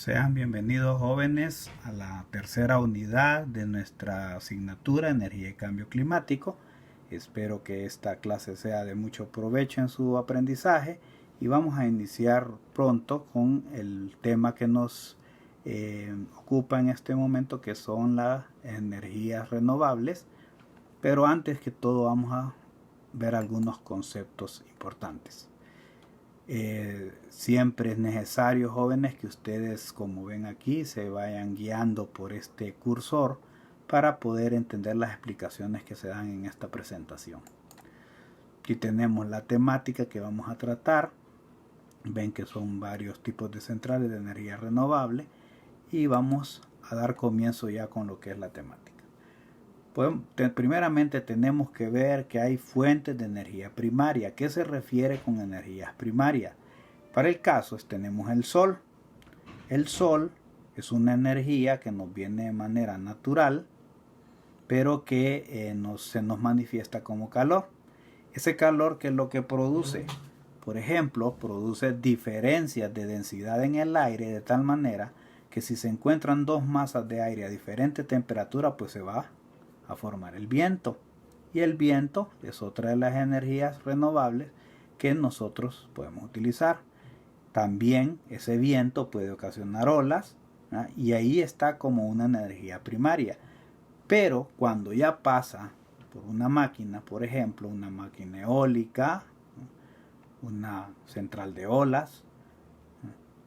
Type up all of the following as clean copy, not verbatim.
Sean bienvenidos jóvenes a la tercera unidad de nuestra asignatura Energía y Cambio Climático. Espero que esta clase sea de mucho provecho en su aprendizaje y vamos a iniciar pronto con el tema que nos ocupa en este momento, que son las energías renovables. Pero antes que todo vamos a ver algunos conceptos importantes. Siempre es necesario, jóvenes, que ustedes, como ven aquí, se vayan guiando por este cursor para poder entender las explicaciones que se dan en esta presentación. Aquí tenemos la temática que vamos a tratar. Ven que son varios tipos de centrales de energía renovable y vamos a dar comienzo ya con lo que es la temática. Pues, primeramente tenemos que ver que hay fuentes de energía primaria. ¿Qué se refiere con energías primarias? Para el caso tenemos el sol. El sol es una energía que nos viene de manera natural, pero que se nos manifiesta como calor. Ese calor, ¿qué es lo que produce? Por ejemplo, produce diferencias de densidad en el aire de tal manera que si se encuentran dos masas de aire a diferente temperatura, pues se va a formar el viento. Y el viento es otra de las energías renovables que nosotros podemos utilizar. También ese viento puede ocasionar olas, ¿no? Y ahí está como una energía primaria. Pero cuando ya pasa por una máquina, por ejemplo, una máquina eólica, una central de olas,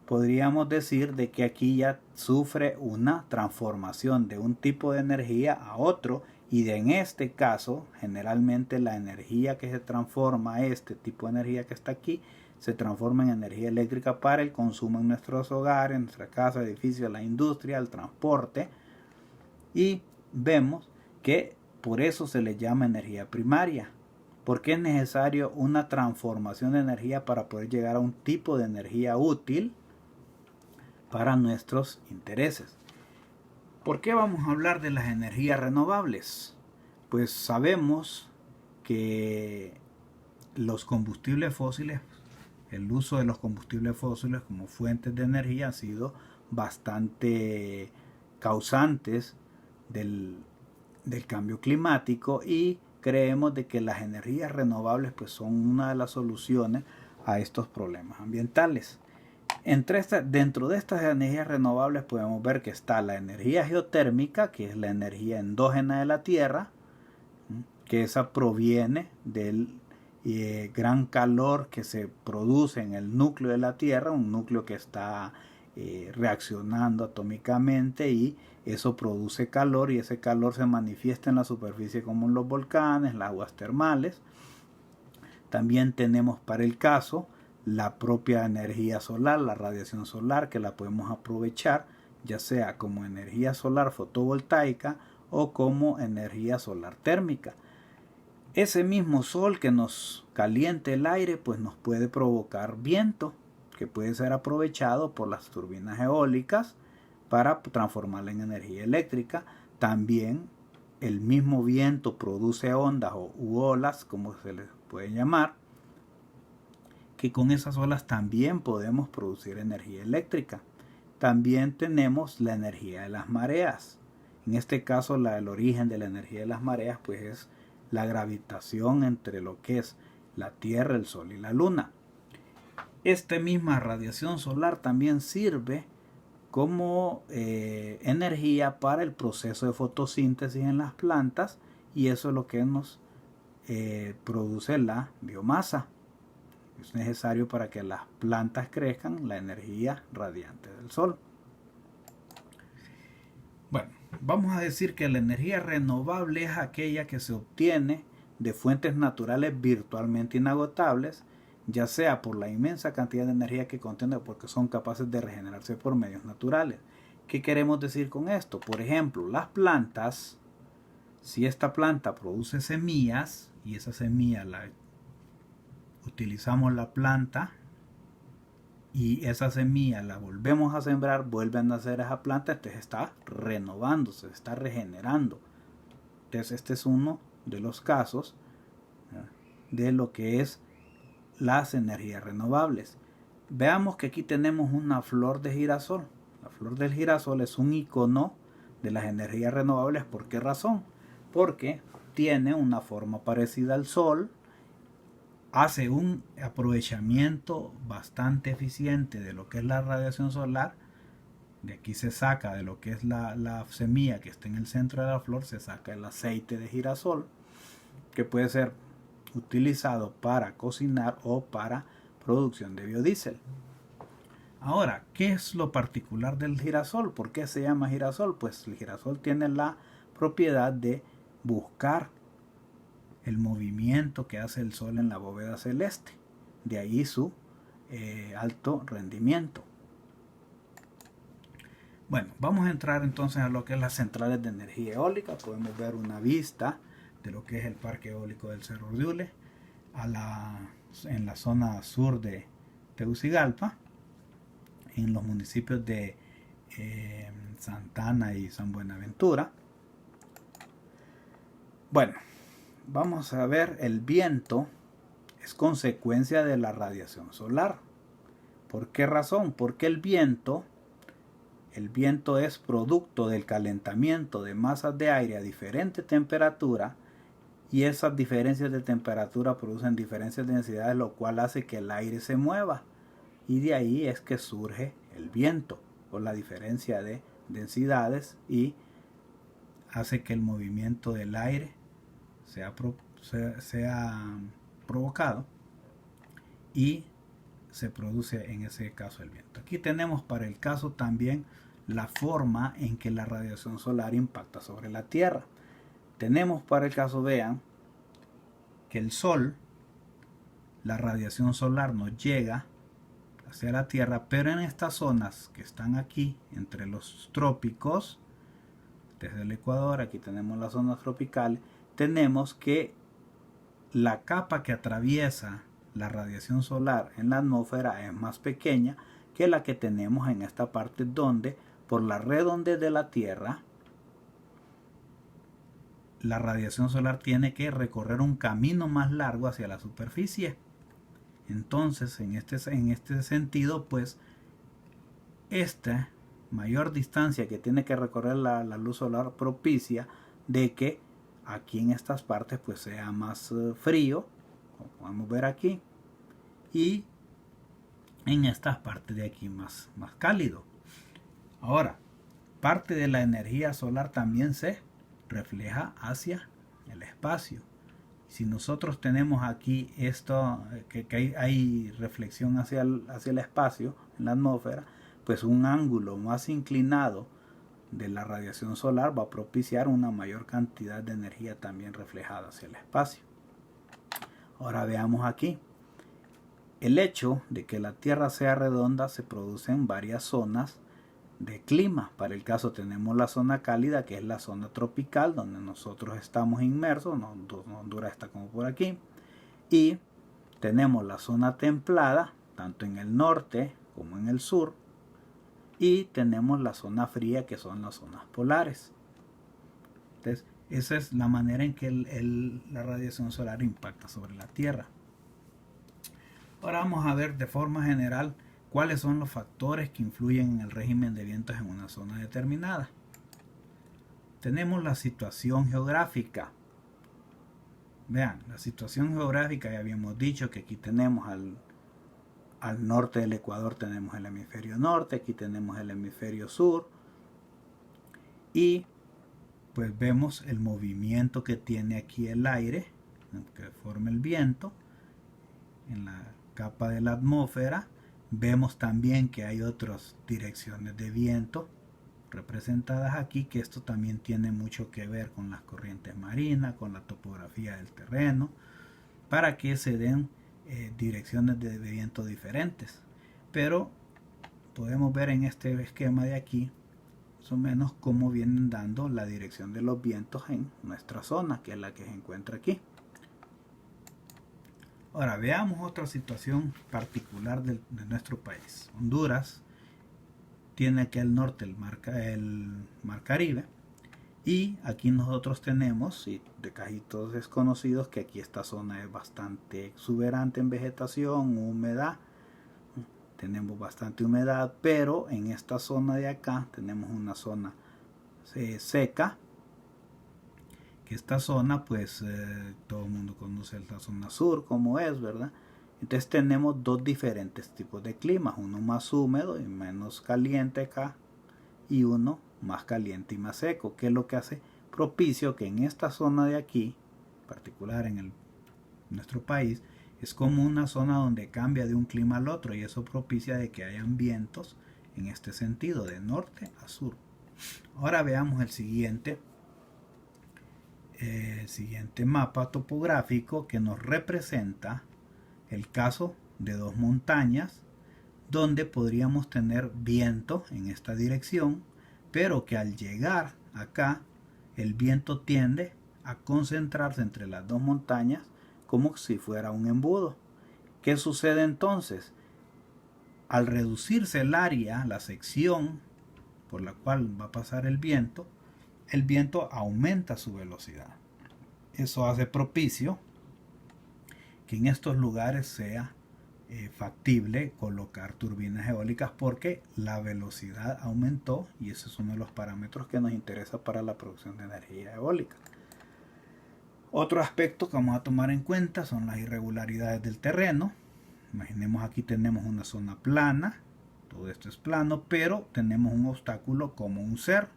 podríamos decir de que aquí ya sufre una transformación de un tipo de energía a otro, y en este caso generalmente la energía que se transforma, este tipo de energía que está aquí, se transforma en energía eléctrica para el consumo en nuestros hogares, en nuestra casa, edificios, la industria, el transporte, y vemos que por eso se le llama energía primaria, porque es necesario una transformación de energía para poder llegar a un tipo de energía útil para nuestros intereses. ¿Por qué vamos a hablar de las energías renovables? Pues sabemos que los combustibles fósiles, el uso de los combustibles fósiles como fuentes de energía ha sido bastante causantes del cambio climático, y creemos de que las energías renovables pues son una de las soluciones a estos problemas ambientales. Dentro de estas energías renovables podemos ver que está la energía geotérmica, que es la energía endógena de la Tierra, que esa proviene del gran calor que se produce en el núcleo de la Tierra, un núcleo que está reaccionando atómicamente, y eso produce calor, y ese calor se manifiesta en la superficie como en los volcanes, las aguas termales. También tenemos para el caso la propia energía solar, la radiación solar, que la podemos aprovechar ya sea como energía solar fotovoltaica o como energía solar térmica. Ese mismo sol que nos caliente el aire pues nos puede provocar viento, que puede ser aprovechado por las turbinas eólicas para transformarla en energía eléctrica. También el mismo viento produce ondas u olas, como se les puede llamar, que con esas olas también podemos producir energía eléctrica. También tenemos la energía de las mareas. En este caso, el origen de la energía de las mareas pues es la gravitación entre lo que es la Tierra, el Sol y la Luna. Esta misma radiación solar también sirve como energía para el proceso de fotosíntesis en las plantas, y eso es lo que nos produce la biomasa. Es necesario para que las plantas crezcan la energía radiante del sol. Bueno, vamos a decir que la energía renovable es aquella que se obtiene de fuentes naturales virtualmente inagotables, ya sea por la inmensa cantidad de energía que contiene, porque son capaces de regenerarse por medios naturales. ¿Qué queremos decir con esto? Por ejemplo, las plantas, si esta planta produce semillas y esa semilla utilizamos la planta y esa semilla la volvemos a sembrar, vuelve a nacer esa planta, entonces está renovándose, está regenerando. Entonces este es uno de los casos de lo que es las energías renovables. Veamos que aquí tenemos una flor de girasol. La flor del girasol es un icono de las energías renovables. ¿Por qué razón? Porque tiene una forma parecida al sol, hace un aprovechamiento bastante eficiente de lo que es la radiación solar. De aquí se saca, de lo que es la semilla que está en el centro de la flor, se saca el aceite de girasol, que puede ser utilizado para cocinar o para producción de biodiesel. Ahora, ¿qué es lo particular del girasol? ¿Por qué se llama girasol? Pues el girasol tiene la propiedad de buscar el movimiento que hace el sol en la bóveda celeste. De ahí su alto rendimiento. Bueno, vamos a entrar entonces a lo que es las centrales de energía eólica. Podemos ver una vista de lo que es el parque eólico del Cerro Urdiule en la zona sur de Tegucigalpa, en los municipios de Santana y San Buenaventura. Bueno, vamos a ver, el viento es consecuencia de la radiación solar. ¿Por qué razón? Porque el viento es producto del calentamiento de masas de aire a diferente temperatura, y esas diferencias de temperatura producen diferencias de densidades, lo cual hace que el aire se mueva, y de ahí es que surge el viento, por la diferencia de densidades, y hace que el movimiento del aire sea provocado y se produce en ese caso el viento. Aquí tenemos para el caso también la forma en que la radiación solar impacta sobre la Tierra. Tenemos para el caso, vean, que el Sol, la radiación solar nos llega hacia la Tierra, pero en estas zonas que están aquí, entre los trópicos, desde el Ecuador, aquí tenemos las zonas tropicales, tenemos que la capa que atraviesa la radiación solar en la atmósfera es más pequeña que la que tenemos en esta parte, donde por la redondez de la Tierra la radiación solar tiene que recorrer un camino más largo hacia la superficie. Entonces, en este sentido, pues esta mayor distancia que tiene que recorrer la luz solar propicia de que aquí en estas partes pues sea más frío, como podemos ver aquí, y en estas partes de aquí más cálido. Ahora, parte de la energía solar también se refleja hacia el espacio. Si nosotros tenemos aquí esto, que hay reflexión hacia el espacio, en la atmósfera, pues un ángulo más inclinado de la radiación solar va a propiciar una mayor cantidad de energía también reflejada hacia el espacio. Ahora veamos aquí. El hecho de que la Tierra sea redonda se produce en varias zonas de clima. Para el caso tenemos la zona cálida, que es la zona tropical, donde nosotros estamos inmersos, Honduras está como por aquí, y tenemos la zona templada, tanto en el norte como en el sur, y tenemos la zona fría, que son las zonas polares. Entonces, esa es la manera en que la radiación solar impacta sobre la Tierra. Ahora vamos a ver de forma general cuáles son los factores que influyen en el régimen de vientos en una zona determinada. Tenemos la situación geográfica. Vean, la situación geográfica, ya habíamos dicho que aquí tenemos al norte del Ecuador tenemos el hemisferio norte, aquí tenemos el hemisferio sur, y pues vemos el movimiento que tiene aquí el aire, que forma el viento, en la capa de la atmósfera. Vemos también que hay otras direcciones de viento representadas aquí, que esto también tiene mucho que ver con las corrientes marinas, con la topografía del terreno, para que se den direcciones de viento diferentes. Pero podemos ver en este esquema de aquí más o menos cómo vienen dando la dirección de los vientos en nuestra zona, que es la que se encuentra aquí. Ahora veamos otra situación particular de nuestro país. Honduras tiene aquí al norte el mar Caribe, y aquí nosotros tenemos, y de casi todos es conocidos, que aquí esta zona es bastante exuberante en vegetación, humedad, tenemos bastante humedad, pero en esta zona de acá tenemos una zona seca, que esta zona pues todo el mundo conoce la zona sur como es, ¿verdad? Entonces tenemos dos diferentes tipos de climas, uno más húmedo y menos caliente acá, y uno más caliente y más seco, que es lo que hace propicio que en esta zona de aquí, en particular en nuestro país, es como una zona donde cambia de un clima al otro, y eso propicia de que hayan vientos en este sentido, de norte a sur. Ahora veamos el siguiente mapa topográfico que nos representa el caso de dos montañas donde podríamos tener viento en esta dirección, pero que al llegar acá el viento tiende a concentrarse entre las dos montañas como si fuera un embudo. ¿Qué sucede entonces? Al reducirse el área, la sección por la cual va a pasar el viento aumenta su velocidad. Eso hace propicio que en estos lugares sea factible colocar turbinas eólicas porque la velocidad aumentó, y ese es uno de los parámetros que nos interesa para la producción de energía eólica. Otro aspecto que vamos a tomar en cuenta son las irregularidades del terreno. Imaginemos aquí tenemos una zona plana, todo esto es plano, pero tenemos un obstáculo como un cerro.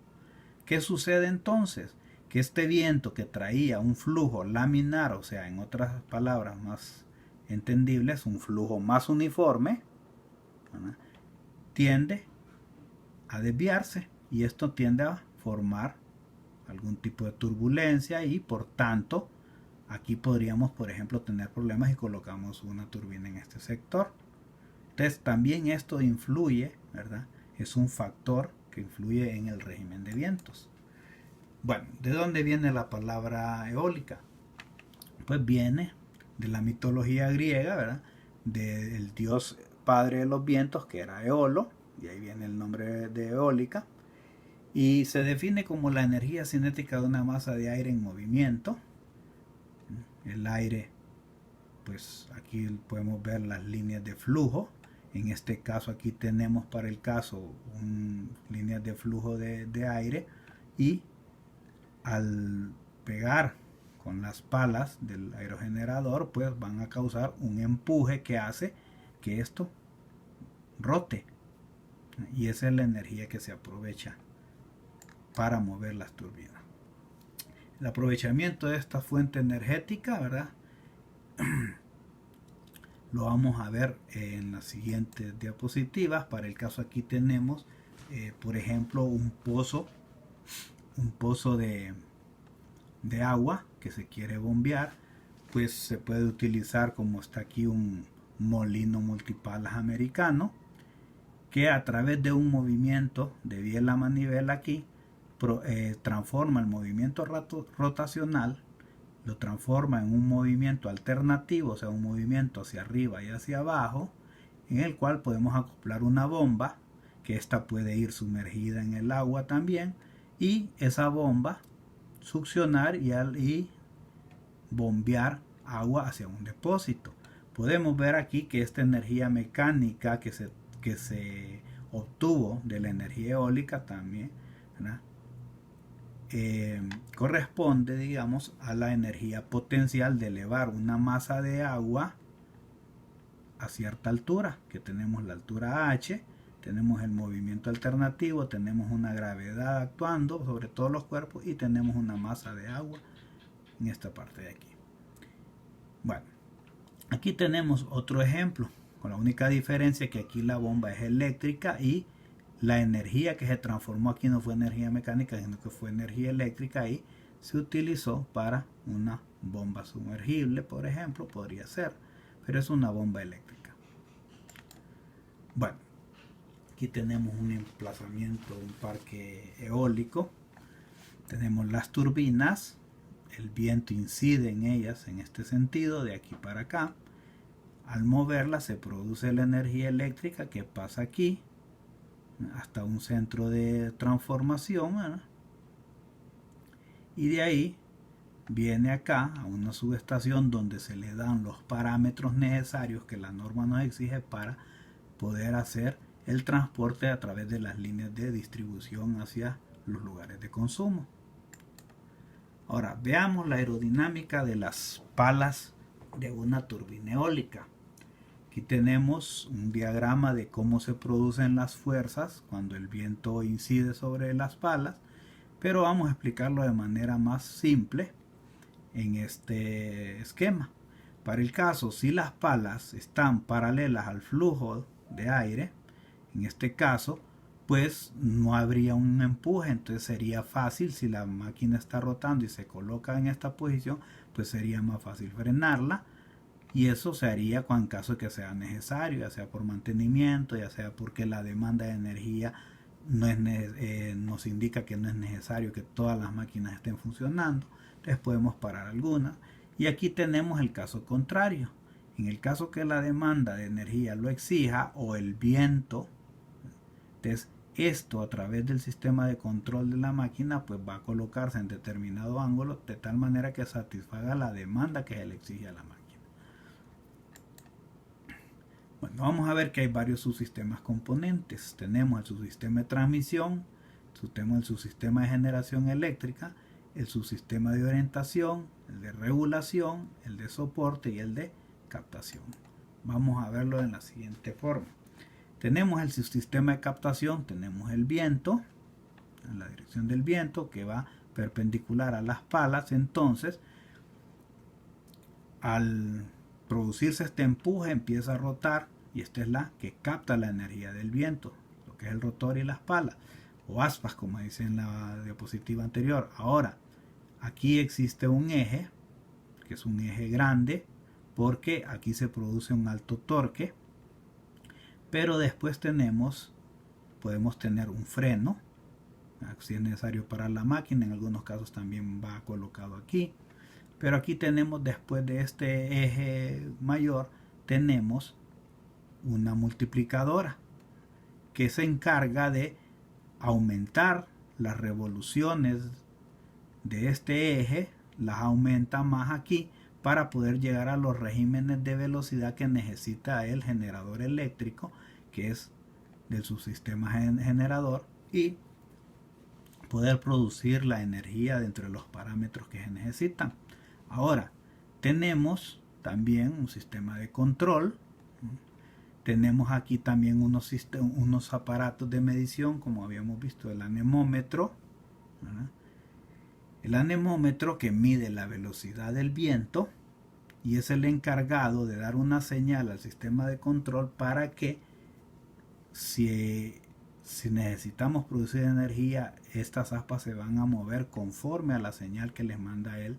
¿Qué sucede entonces? Que este viento que traía un flujo laminar, o sea, en otras palabras más entendibles, un flujo más uniforme, ¿verdad?, tiende a desviarse, y esto tiende a formar algún tipo de turbulencia, y por tanto aquí podríamos, por ejemplo, tener problemas y colocamos una turbina en este sector. Entonces también esto influye, ¿verdad? Es un factor que influye en el régimen de vientos. Bueno, ¿de dónde viene la palabra eólica? Pues viene de la mitología griega, ¿verdad?, del dios padre de los vientos, que era Eolo, y ahí viene el nombre de eólica, y se define como la energía cinética de una masa de aire en movimiento. El aire, pues aquí podemos ver las líneas de flujo. En este caso aquí tenemos para el caso líneas de flujo de aire, y al pegar con las palas del aerogenerador pues van a causar un empuje que hace que esto rote, y esa es la energía que se aprovecha para mover las turbinas. El aprovechamiento de esta fuente energética, ¿verdad?, lo vamos a ver en las siguientes diapositivas. Para el caso aquí tenemos por ejemplo un pozo de agua que se quiere bombear. Pues se puede utilizar, como está aquí, un molino multipalas americano, que a través de un movimiento de biela manivela aquí transforma el movimiento rotacional, lo transforma en un movimiento alternativo, o sea, un movimiento hacia arriba y hacia abajo, en el cual podemos acoplar una bomba, que esta puede ir sumergida en el agua también, y esa bomba succionar y bombear agua hacia un depósito. Podemos ver aquí que esta energía mecánica que se obtuvo de la energía eólica también, ¿verdad?, corresponde, digamos, a la energía potencial de elevar una masa de agua a cierta altura, que tenemos la altura h, tenemos el movimiento alternativo, tenemos una gravedad actuando sobre todos los cuerpos, y tenemos una masa de agua en esta parte de aquí. Bueno, aquí tenemos otro ejemplo, con la única diferencia que aquí la bomba es eléctrica, y la energía que se transformó aquí no fue energía mecánica, sino que fue energía eléctrica, y se utilizó para una bomba sumergible, por ejemplo, podría ser, pero es una bomba eléctrica. Bueno, aquí tenemos un emplazamiento de un parque eólico. Tenemos las turbinas, el viento incide en ellas en este sentido, de aquí para acá. Al moverlas se produce la energía eléctrica que pasa aquí hasta un centro de transformación, ¿verdad?, y de ahí viene acá a una subestación donde se le dan los parámetros necesarios que la norma nos exige para poder hacer el transporte a través de las líneas de distribución hacia los lugares de consumo. Ahora veamos la aerodinámica de las palas de una turbina eólica. Aquí tenemos un diagrama de cómo se producen las fuerzas cuando el viento incide sobre las palas, pero vamos a explicarlo de manera más simple en este esquema. Para el caso, si las palas están paralelas al flujo de aire, en este caso, pues no habría un empuje, entonces sería fácil, si la máquina está rotando y se coloca en esta posición, pues sería más fácil frenarla, y eso se haría en caso de que sea necesario, ya sea por mantenimiento, ya sea porque la demanda de energía nos indica que no es necesario que todas las máquinas estén funcionando, entonces podemos parar algunas. Y aquí tenemos el caso contrario, en el caso que la demanda de energía lo exija o el viento, entonces esto a través del sistema de control de la máquina pues va a colocarse en determinado ángulo de tal manera que satisfaga la demanda que se le exige a la máquina. Bueno, vamos a ver que hay varios subsistemas componentes. Tenemos el subsistema de transmisión, el subsistema de generación eléctrica, el subsistema de orientación, el de regulación, el de soporte y el de captación. Vamos a verlo en la siguiente forma. Tenemos el subsistema de captación, tenemos el viento, en la dirección del viento que va perpendicular a las palas. Entonces, al producirse este empuje empieza a rotar y esta es la que capta la energía del viento, lo que es el rotor y las palas, o aspas como dice en la diapositiva anterior. Ahora, aquí existe un eje, que es un eje grande, porque aquí se produce un alto torque, pero después podemos tener un freno, si es necesario parar la máquina, en algunos casos también va colocado aquí, pero aquí tenemos, después de este eje mayor, tenemos una multiplicadora que se encarga de aumentar las revoluciones de este eje, las aumenta más aquí para poder llegar a los regímenes de velocidad que necesita el generador eléctrico, que es del subsistema generador, y poder producir la energía dentro de los parámetros que se necesitan. Ahora, tenemos también un sistema de control. Tenemos aquí también unos aparatos de medición, como habíamos visto, el anemómetro. El anemómetro que mide la velocidad del viento y es el encargado de dar una señal al sistema de control para que si necesitamos producir energía, estas aspas se van a mover conforme a la señal que les manda el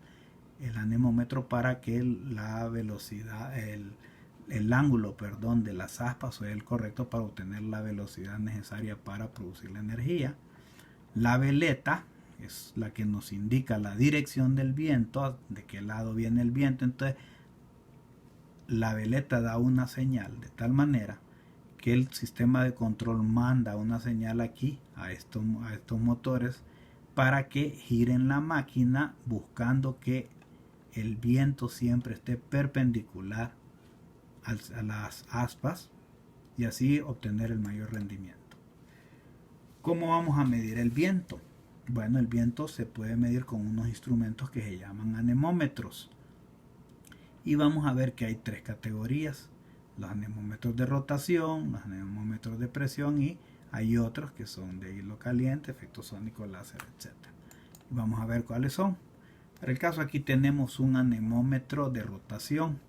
anemómetro para que la velocidad, el ángulo de las aspas sea el correcto para obtener la velocidad necesaria para producir la energía. La veleta es la que nos indica la dirección del viento, de qué lado viene el viento. Entonces la veleta da una señal de tal manera que el sistema de control manda una señal aquí a estos motores para que giren la máquina buscando que el viento siempre esté perpendicular a las aspas y así obtener el mayor rendimiento. ¿Cómo vamos a medir el viento? Bueno, el viento se puede medir con unos instrumentos que se llaman anemómetros. Y vamos a ver que hay tres categorías: los anemómetros de rotación, los anemómetros de presión y hay otros que son de hilo caliente, efecto sónico, láser, etc. Y vamos a ver cuáles son. Para el caso, aquí tenemos un anemómetro de rotación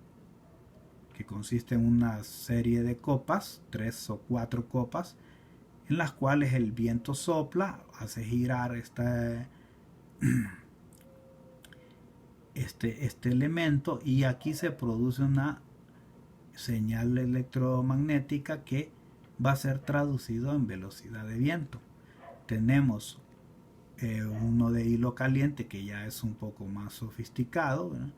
que consiste en una serie de copas, 3 o 4 copas, en las cuales el viento sopla, hace girar este elemento y aquí se produce una señal electromagnética que va a ser traducido en velocidad de viento. Tenemos uno de hilo caliente que ya es un poco más sofisticado, ¿verdad?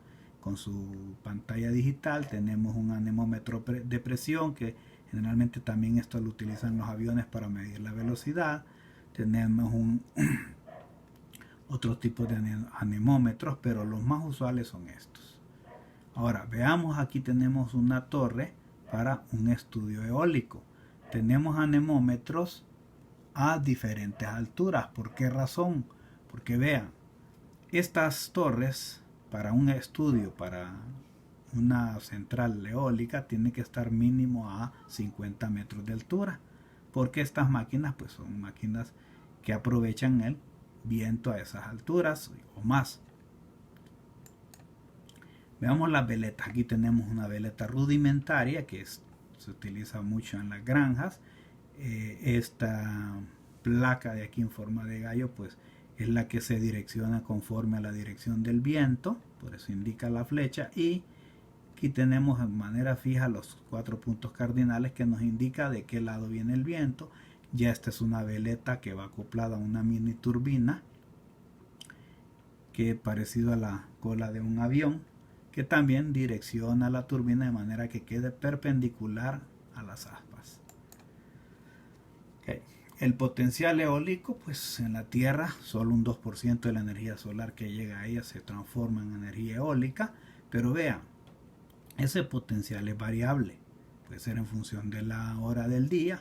Con su pantalla digital. Tenemos un anemómetro de presión que generalmente también esto lo utilizan los aviones para medir la velocidad. Tenemos otro tipo de anemómetros, pero los más usuales son estos. Ahora veamos, aquí tenemos una torre para un estudio eólico. tenemos anemómetros a diferentes alturas. ¿Por qué razón? Porque vean, estas torres para un estudio, para una central eólica, tiene que estar mínimo a 50 metros de altura, porque estas máquinas pues son máquinas que aprovechan el viento a esas alturas o más. Veamos las veletas. Aquí tenemos una veleta rudimentaria que se utiliza mucho en las granjas. Esta placa de aquí en forma de gallo pues es la que se direcciona conforme a la dirección del viento, por eso indica la flecha, y aquí tenemos de manera fija los 4 puntos cardinales que nos indica de qué lado viene el viento. Ya esta es una veleta que va acoplada a una mini turbina, que es parecido a la cola de un avión, que también direcciona la turbina de manera que quede perpendicular a las aspas. Okay. El potencial eólico, pues en la Tierra solo un 2% de la energía solar que llega a ella se transforma en energía eólica, pero vean, ese potencial es variable, puede ser en función de la hora del día.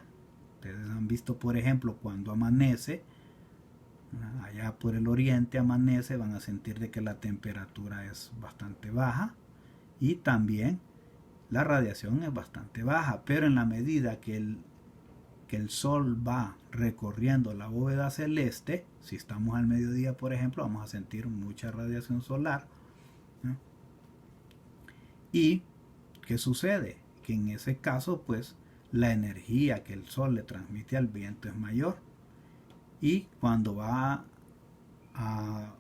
Ustedes han visto, por ejemplo, cuando amanece, allá por el oriente amanece, van a sentir de que la temperatura es bastante baja y también la radiación es bastante baja, pero en la medida que el sol va recorriendo la bóveda celeste, si estamos al mediodía, por ejemplo, vamos a sentir mucha radiación solar, ¿no? Y ¿qué sucede? Que en ese caso, pues, la energía que el sol le transmite al viento es mayor. Y cuando va a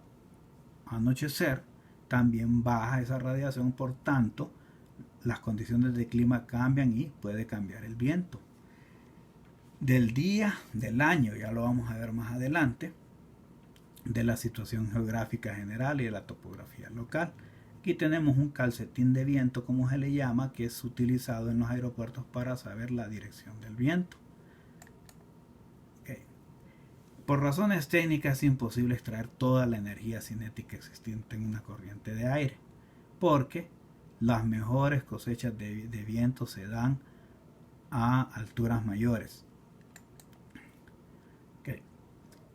anochecer, también baja esa radiación, por tanto, las condiciones de clima cambian y puede cambiar el viento. Del día, del año, ya lo vamos a ver más adelante, de la situación geográfica general y de la topografía local. Aquí tenemos un calcetín de viento, como se le llama, que es utilizado en los aeropuertos para saber la dirección del viento. Okay. Por razones técnicas es imposible extraer toda la energía cinética existente en una corriente de aire, porque las mejores cosechas de viento se dan a alturas mayores. Okay.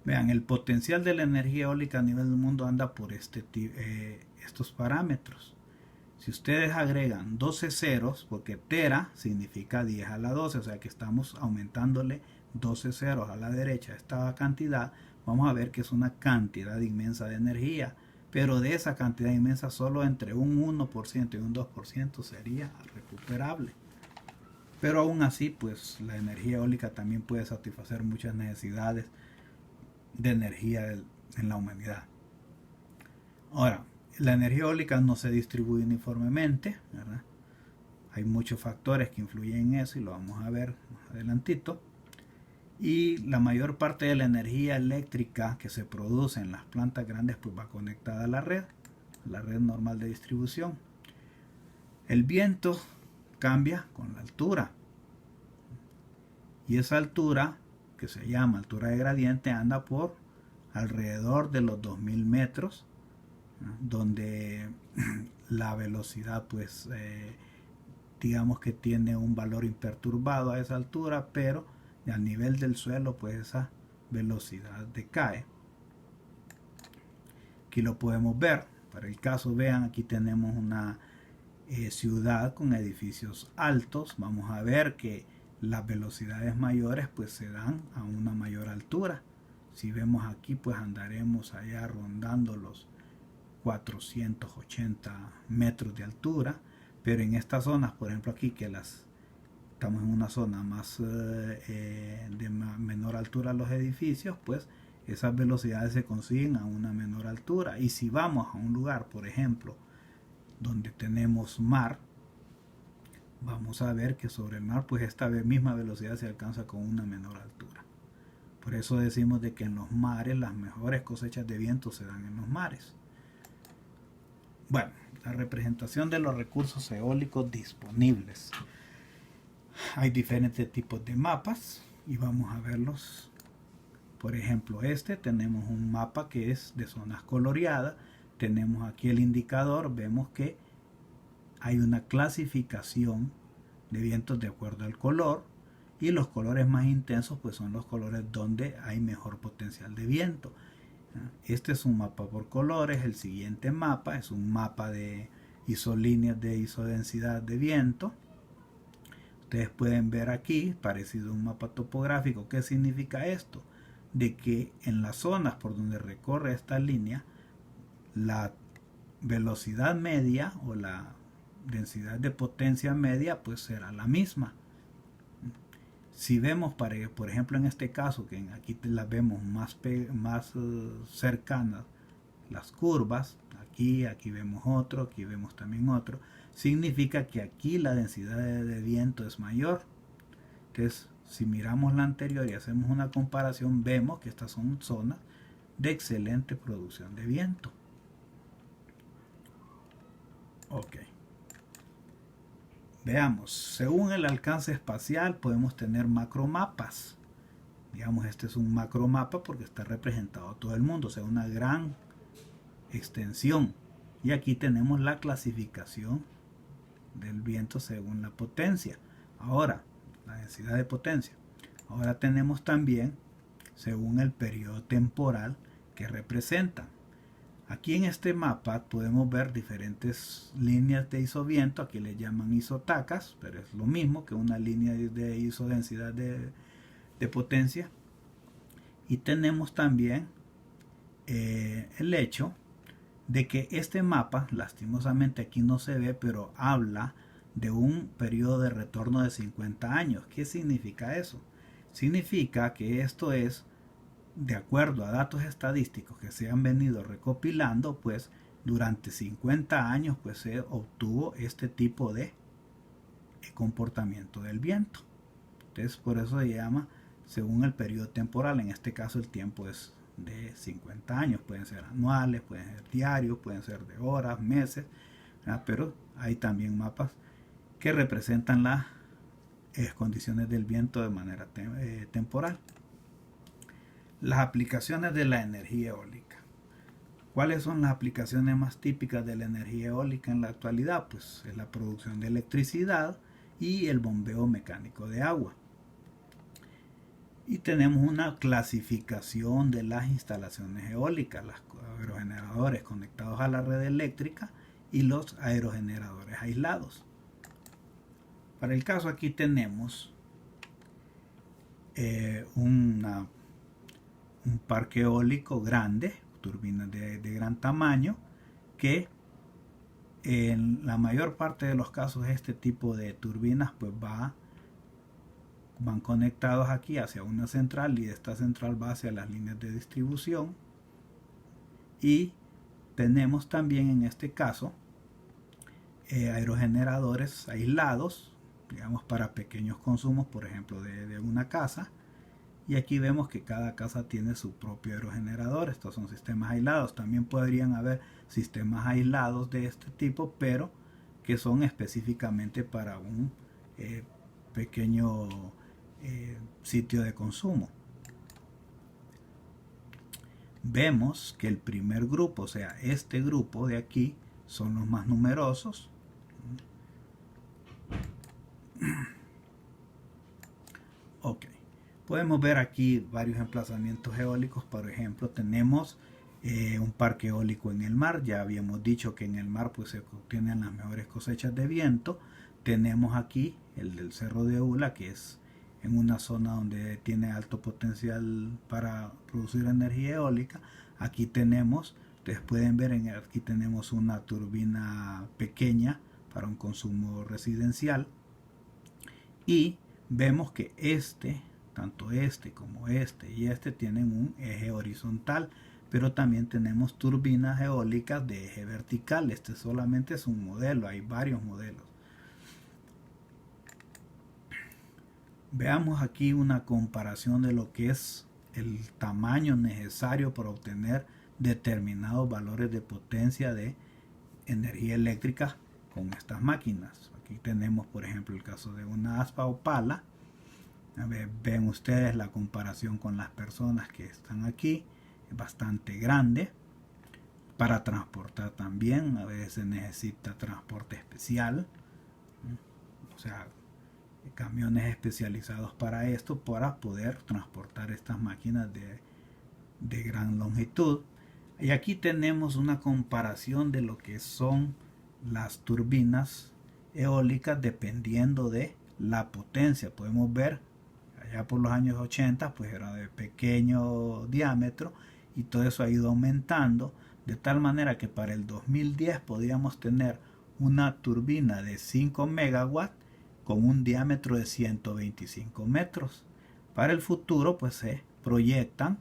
Vean, el potencial de la energía eólica a nivel del mundo anda por estos parámetros. Si ustedes agregan 12 ceros, porque tera significa 10 a la 12, o sea que estamos aumentándole 12 ceros a la derecha a esta cantidad, vamos a ver que es una cantidad inmensa de energía, pero de esa cantidad inmensa solo entre un 1% y un 2% sería recuperable. Pero aún así, pues la energía eólica también puede satisfacer muchas necesidades de energía en la humanidad. Ahora, la energía eólica no se distribuye uniformemente, ¿verdad? Hay muchos factores que influyen en eso y lo vamos a ver más adelantito. Y la mayor parte de la energía eléctrica que se produce en las plantas grandes pues va conectada a la red normal de distribución. El viento cambia con la altura, y esa altura, que se llama altura de gradiente, anda por alrededor de los 2000 metros, ¿no? Donde la velocidad pues digamos que tiene un valor imperturbado a esa altura, pero a nivel del suelo pues esa velocidad decae. Aquí lo podemos ver. Para el caso, vean, aquí tenemos una ciudad con edificios altos. Vamos a ver que las velocidades mayores pues se dan a una mayor altura. Si vemos aquí pues andaremos allá rondando los 480 metros de altura, pero en estas zonas, por ejemplo aquí que estamos en una zona más de menor altura los edificios, pues esas velocidades se consiguen a una menor altura. Y si vamos a un lugar, por ejemplo, donde tenemos mar, vamos a ver que sobre el mar pues esta misma velocidad se alcanza con una menor altura. Por eso decimos de que en los mares las mejores cosechas de viento se dan en los mares. Bueno, la representación de los recursos eólicos disponibles. Hay diferentes tipos de mapas y vamos a verlos. Por ejemplo, tenemos un mapa que es de zonas coloreadas. Tenemos aquí el indicador, vemos que hay una clasificación de vientos de acuerdo al color, y los colores más intensos pues son los colores donde hay mejor potencial de viento. Este es un mapa por colores. El siguiente mapa es un mapa de isolíneas de isodensidad de viento. Ustedes pueden ver aquí, parecido a un mapa topográfico. ¿Qué significa esto? De que en las zonas por donde recorre esta línea, la velocidad media o la densidad de potencia media pues será la misma. Si vemos, por ejemplo, en este caso, que aquí las vemos más cercanas, las curvas, aquí vemos otro, aquí vemos también otro, significa que aquí la densidad de viento es mayor. Entonces, si miramos la anterior y hacemos una comparación, vemos que estas son zonas de excelente producción de viento. Ok. Veamos, según el alcance espacial podemos tener macromapas. Digamos, este es un macromapa porque está representado todo el mundo, o sea, una gran extensión. Y aquí tenemos la clasificación del viento según la potencia. Ahora, la densidad de potencia. Ahora tenemos también según el periodo temporal que representa. Aquí en este mapa podemos ver diferentes líneas de isoviento. Aquí le llaman isotacas, pero es lo mismo que una línea de isodensidad de potencia. Y tenemos también el hecho de que este mapa, lastimosamente aquí no se ve, pero habla de un periodo de retorno de 50 años. ¿Qué significa eso? Significa que esto es de acuerdo a datos estadísticos que se han venido recopilando, pues durante 50 años pues se obtuvo este tipo de comportamiento del viento. Entonces por eso se llama según el periodo temporal. En este caso el tiempo es de 50 años, pueden ser anuales, pueden ser diarios, pueden ser de horas, meses, ¿verdad? Pero hay también mapas que representan las condiciones del viento de manera temporal. Las aplicaciones de la energía eólica. ¿Cuáles son las aplicaciones más típicas de la energía eólica en la actualidad? Pues es la producción de electricidad y el bombeo mecánico de agua. Y tenemos una clasificación de las instalaciones eólicas, los aerogeneradores conectados a la red eléctrica y los aerogeneradores aislados. Para el caso aquí tenemos un parque eólico grande, turbinas de gran tamaño, que en la mayor parte de los casos este tipo de turbinas pues van conectados aquí hacia una central y de esta central va hacia las líneas de distribución. Y tenemos también en este caso aerogeneradores aislados, digamos para pequeños consumos, por ejemplo de una casa. Y aquí vemos que cada casa tiene su propio aerogenerador. Estos son sistemas aislados. También podrían haber sistemas aislados de este tipo, pero que son específicamente para un pequeño sitio de consumo. Vemos que el primer grupo, o sea, este grupo de aquí, son los más numerosos. Ok. Podemos ver aquí varios emplazamientos eólicos. Por ejemplo, tenemos un parque eólico en el mar. Ya habíamos dicho que en el mar pues se obtienen las mejores cosechas de viento. Tenemos aquí el del Cerro de Ula, que es en una zona donde tiene alto potencial para producir energía eólica. Aquí tenemos, ustedes pueden ver, aquí tenemos una turbina pequeña para un consumo residencial. Y vemos que tanto este como este y este tienen un eje horizontal, pero también tenemos turbinas eólicas de eje vertical. Este solamente es un modelo, hay varios modelos. Veamos aquí una comparación de lo que es el tamaño necesario para obtener determinados valores de potencia de energía eléctrica con estas máquinas. Aquí tenemos por ejemplo el caso de una aspa o pala. Ven ustedes la comparación con las personas que están aquí, es bastante grande. Para transportar también a veces necesita transporte especial, o sea, camiones especializados para esto, para poder transportar estas máquinas de gran longitud. Y aquí tenemos una comparación de lo que son las turbinas eólicas dependiendo de la potencia. Podemos ver allá por los años 80 pues era de pequeño diámetro y todo eso ha ido aumentando, de tal manera que para el 2010 podíamos tener una turbina de 5 megawatts con un diámetro de 125 metros. Para el futuro pues se proyectan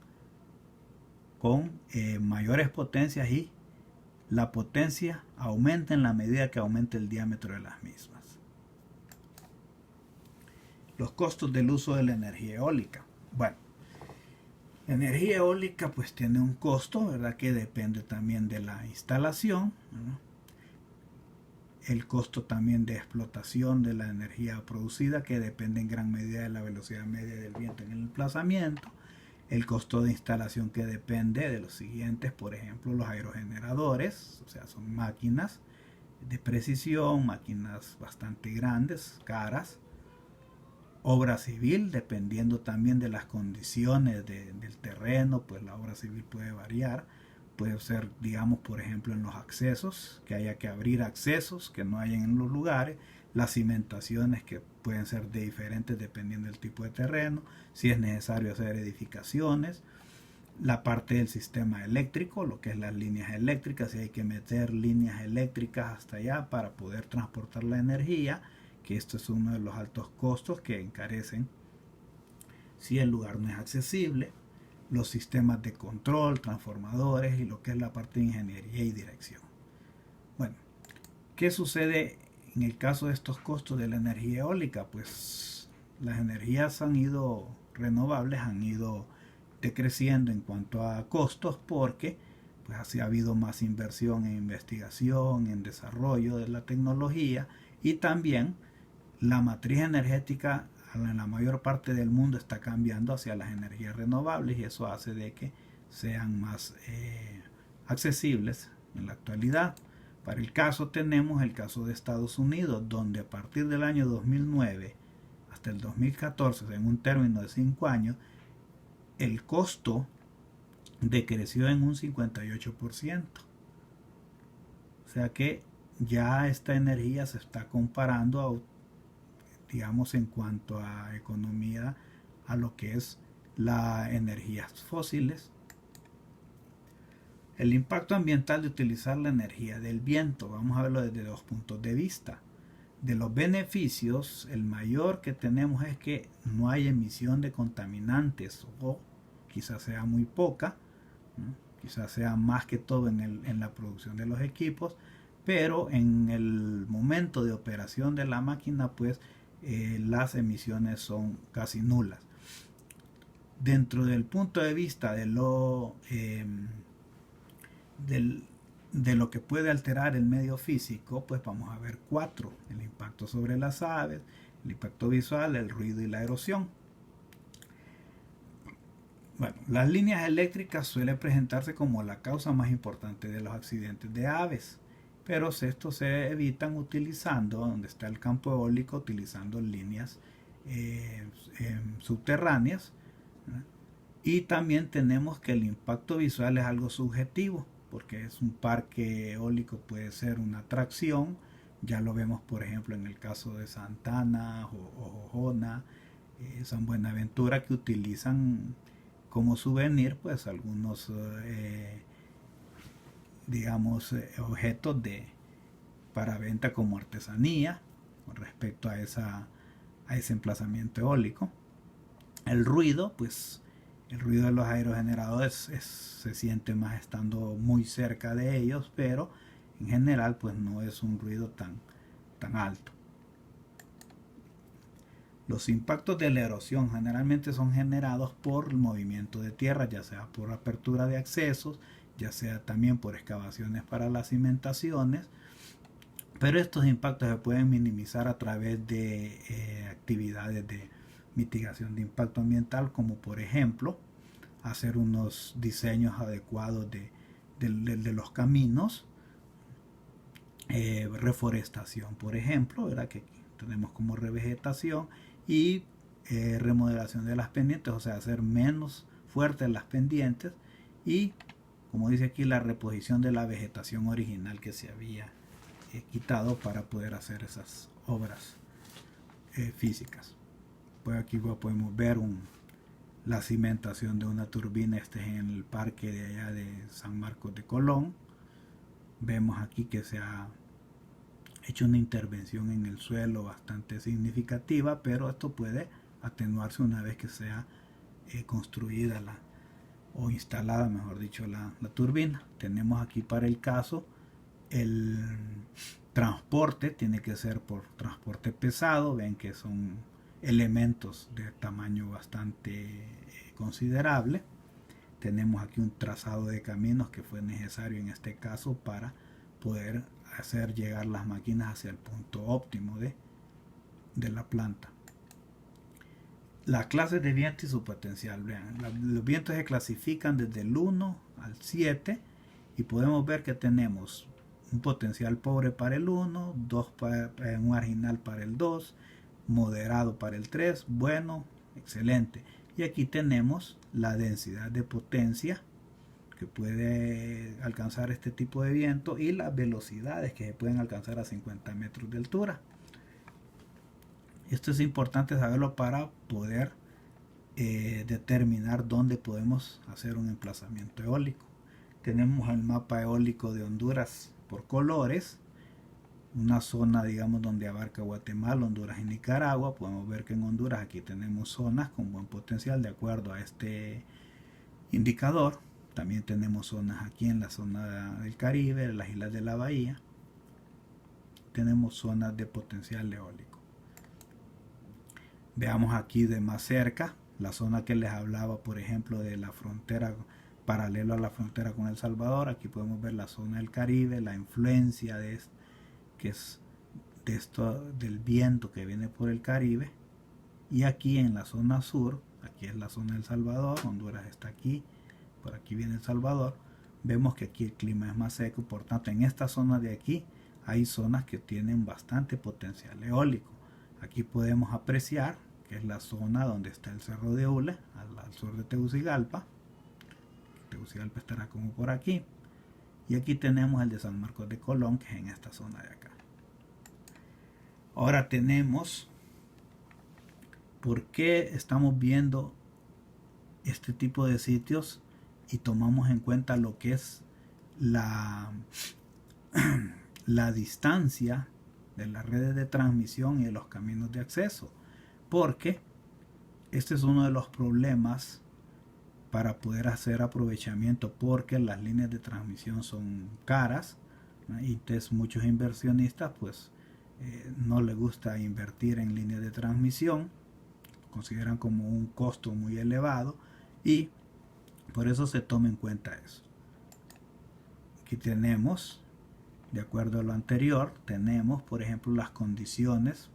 con mayores potencias y la potencia aumenta en la medida que aumente el diámetro de las mismas. Los costos del uso de la energía eólica. Bueno, la energía eólica pues tiene un costo, ¿verdad? Que depende también de la instalación, ¿no? El costo también de explotación de la energía producida, que depende en gran medida de la velocidad media del viento en el emplazamiento. El costo de instalación, que depende de los siguientes, por ejemplo, los aerogeneradores, o sea, son máquinas de precisión, máquinas bastante grandes, caras. Obra civil, dependiendo también de las condiciones del terreno, pues la obra civil puede variar. Puede ser, digamos, por ejemplo, en los accesos, que haya que abrir accesos que no hayan en los lugares. Las cimentaciones, que pueden ser de diferentes dependiendo del tipo de terreno. Si es necesario hacer edificaciones. La parte del sistema eléctrico, lo que es las líneas eléctricas, si hay que meter líneas eléctricas hasta allá para poder transportar la energía, que esto es uno de los altos costos que encarecen si el lugar no es accesible. Los sistemas de control, transformadores y lo que es la parte de ingeniería y dirección. Bueno, ¿qué sucede en el caso de estos costos de la energía eólica? Pues las energías renovables han ido decreciendo en cuanto a costos, porque pues así ha habido más inversión en investigación, en desarrollo de la tecnología, y también la matriz energética en la mayor parte del mundo está cambiando hacia las energías renovables, y eso hace de que sean más accesibles en la actualidad. Para el caso tenemos el caso de Estados Unidos, donde a partir del año 2009 hasta el 2014, en un término de 5 años, el costo decreció en un 58%. O sea que ya esta energía se está comparando, digamos, en cuanto a economía, a lo que es las energías fósiles. El impacto ambiental de utilizar la energía del viento, vamos a verlo desde dos puntos de vista. De los beneficios, el mayor que tenemos es que no hay emisión de contaminantes, o quizás sea muy poca, ¿no? Quizás sea más que todo en la producción de los equipos, pero en el momento de operación de la máquina pues las emisiones son casi nulas. Dentro del punto de vista de lo que puede alterar el medio físico, pues vamos a ver 4: el impacto sobre las aves, el impacto visual, el ruido y la erosión. Bueno, las líneas eléctricas suelen presentarse como la causa más importante de los accidentes de aves, pero estos se evitan utilizando, donde está el campo eólico, utilizando líneas subterráneas, ¿no? Y también tenemos que el impacto visual es algo subjetivo, porque es un parque eólico, puede ser una atracción. Ya lo vemos, por ejemplo, en el caso de Santana o Jojona, San Buenaventura, que utilizan como souvenir pues algunos digamos objetos para venta como artesanía con respecto a ese emplazamiento eólico. El ruido, pues el ruido de los aerogeneradores se siente más estando muy cerca de ellos, pero en general pues no es un ruido tan alto. Los impactos de la erosión generalmente son generados por el movimiento de tierra, ya sea por apertura de accesos, ya sea también por excavaciones para las cimentaciones, pero estos impactos se pueden minimizar a través de actividades de mitigación de impacto ambiental, como por ejemplo hacer unos diseños adecuados de los caminos, reforestación, por ejemplo, ¿verdad? Que tenemos como revegetación, y remodelación de las pendientes, o sea, hacer menos fuertes las pendientes, y como dice aquí, la reposición de la vegetación original que se había quitado para poder hacer esas obras físicas. Pues aquí podemos ver la cimentación de una turbina. Este es en el parque de allá de San Marcos de Colón. Vemos aquí que se ha hecho una intervención en el suelo bastante significativa, pero esto puede atenuarse una vez que sea construida o instalada, mejor dicho, la turbina. Tenemos aquí para el caso el transporte, tiene que ser por transporte pesado. Ven que son elementos de tamaño bastante considerable. Tenemos aquí un trazado de caminos que fue necesario en este caso para poder hacer llegar las máquinas hacia el punto óptimo de la planta. Las clases de viento y su potencial. Vean, los vientos se clasifican desde el 1 al 7 y podemos ver que tenemos un potencial pobre para el 1, un marginal para el 2, moderado para el 3, bueno, excelente. Y aquí tenemos la densidad de potencia que puede alcanzar este tipo de viento y las velocidades que se pueden alcanzar a 50 metros de altura. Esto es importante saberlo para poder determinar dónde podemos hacer un emplazamiento eólico. Tenemos el mapa eólico de Honduras por colores, una zona, digamos, donde abarca Guatemala, Honduras y Nicaragua. Podemos ver que en Honduras aquí tenemos zonas con buen potencial de acuerdo a este indicador. También tenemos zonas aquí en la zona del Caribe, en las islas de la Bahía. Tenemos zonas de potencial eólico. Veamos aquí de más cerca la zona que les hablaba, por ejemplo, de la frontera, paralelo a la frontera con El Salvador. Aquí podemos ver la zona del Caribe, la influencia del viento que viene por el Caribe. Y aquí en la zona sur, aquí es la zona del Salvador, Honduras está aquí, por aquí viene El Salvador. Vemos que aquí el clima es más seco, por tanto en esta zona de aquí hay zonas que tienen bastante potencial eólico. Aquí podemos apreciar que es la zona donde está el Cerro de Hule, al sur de Tegucigalpa. Tegucigalpa estará como por aquí. Y aquí tenemos el de San Marcos de Colón, que es en esta zona de acá. Ahora tenemos por qué estamos viendo este tipo de sitios y tomamos en cuenta lo que es la distancia de las redes de transmisión y de los caminos de acceso, porque este es uno de los problemas para poder hacer aprovechamiento, porque las líneas de transmisión son caras, ¿no? Y entonces muchos inversionistas pues no les gusta invertir en líneas de transmisión, consideran como un costo muy elevado y por eso se toma en cuenta eso. Aquí tenemos, de acuerdo a lo anterior, tenemos por ejemplo las condiciones.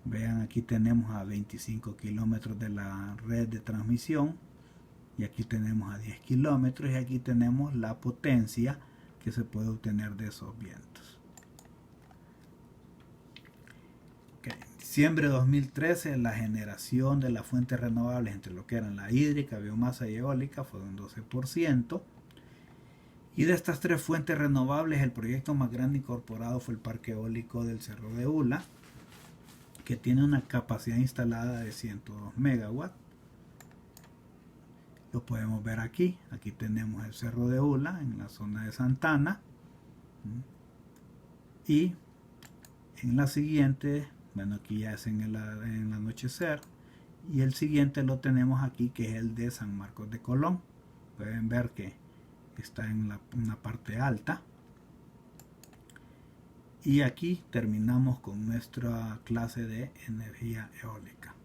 Vean, aquí tenemos a 25 kilómetros de la red de transmisión y aquí tenemos a 10 kilómetros y aquí tenemos la potencia que se puede obtener de esos vientos. Okay. Diciembre de 2013, la generación de las fuentes renovables entre lo que eran la hídrica, biomasa y eólica fue de un 12%. Y de estas tres fuentes renovables, el proyecto más grande incorporado fue el parque eólico del Cerro de Hula, que tiene una capacidad instalada de 102 megawatts. Lo podemos ver aquí. Aquí tenemos el Cerro de Hula en la zona de Santana. Y en la siguiente, bueno, aquí ya es en el anochecer. Y el siguiente lo tenemos aquí, que es el de San Marcos de Colón. Pueden ver que está en una parte alta. Y aquí terminamos con nuestra clase de energía eólica.